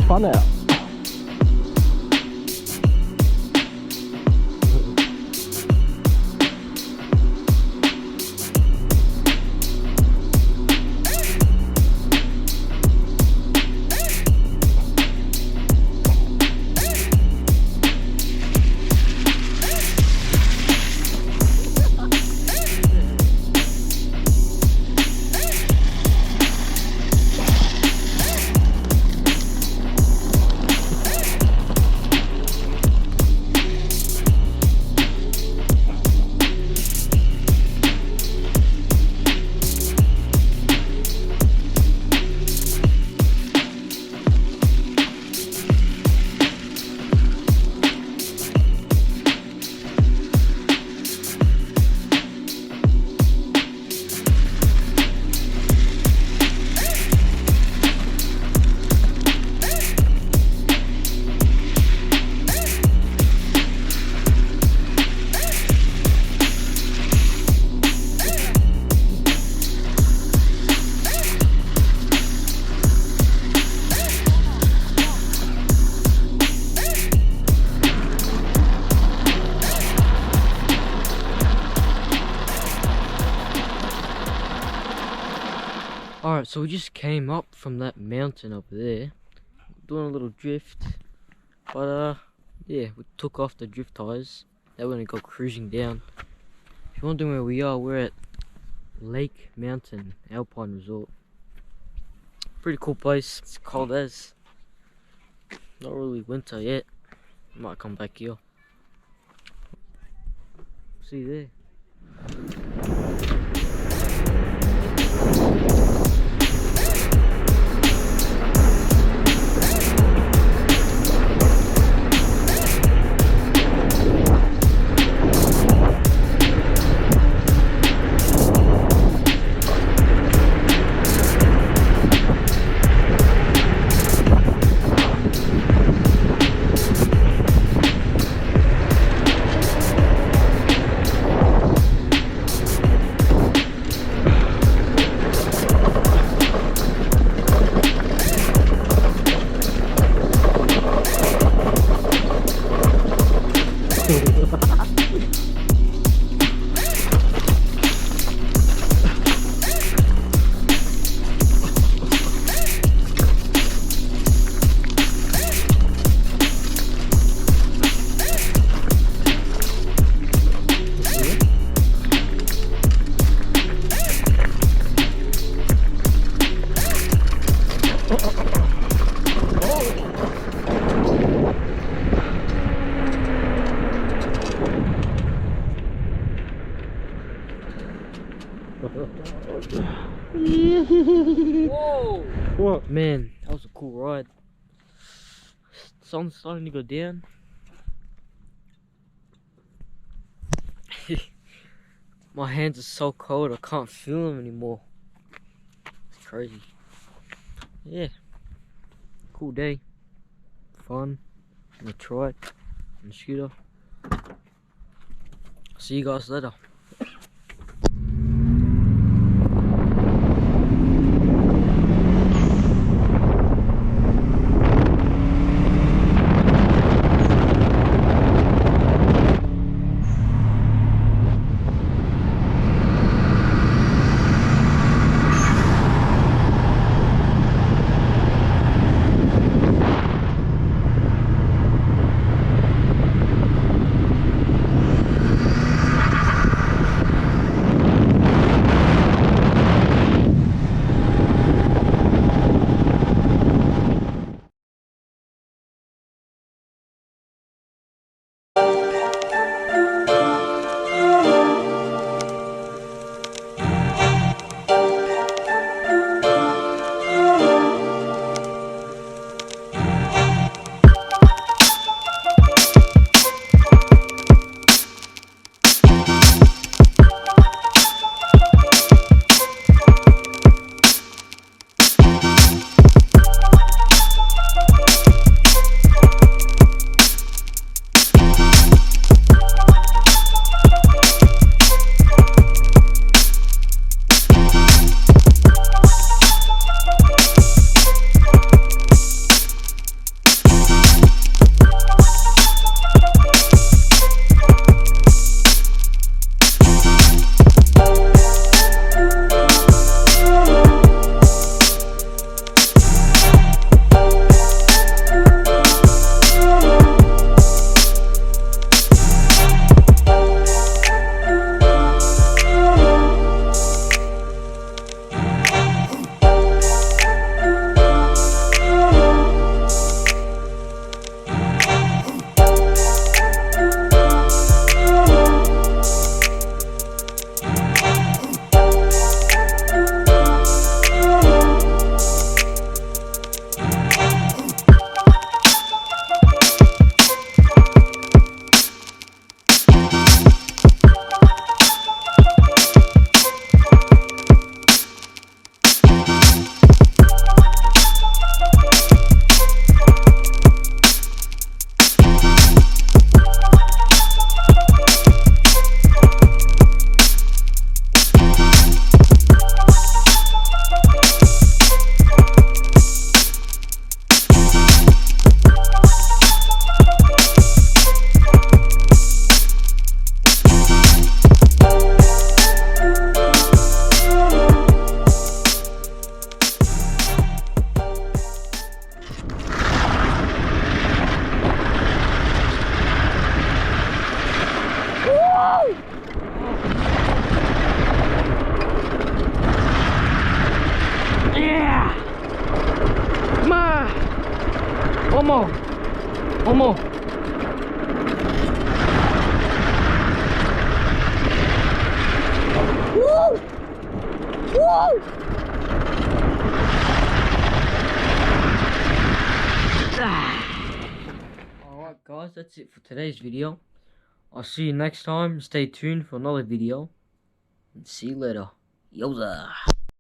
fun out. Alright, so we just came up from that mountain over there, doing a little drift, but yeah, we took off the drift tires. Now we're gonna go cruising down. If you're wondering where we are, we're at Lake Mountain Alpine Resort. Pretty cool place. It's cold as. Not really winter yet. Might come back here. See you there. Whoa! What? Man, that was a cool ride. Sun's starting to go down. My hands are so cold, I can't feel them anymore. It's crazy. Yeah. Cool day. Fun. On the trike. On the scooter. See you guys later. One more. One more. Woo! Woo! Alright guys, that's it for today's video. I'll see you next time. Stay tuned for another video. And see you later. Yoza.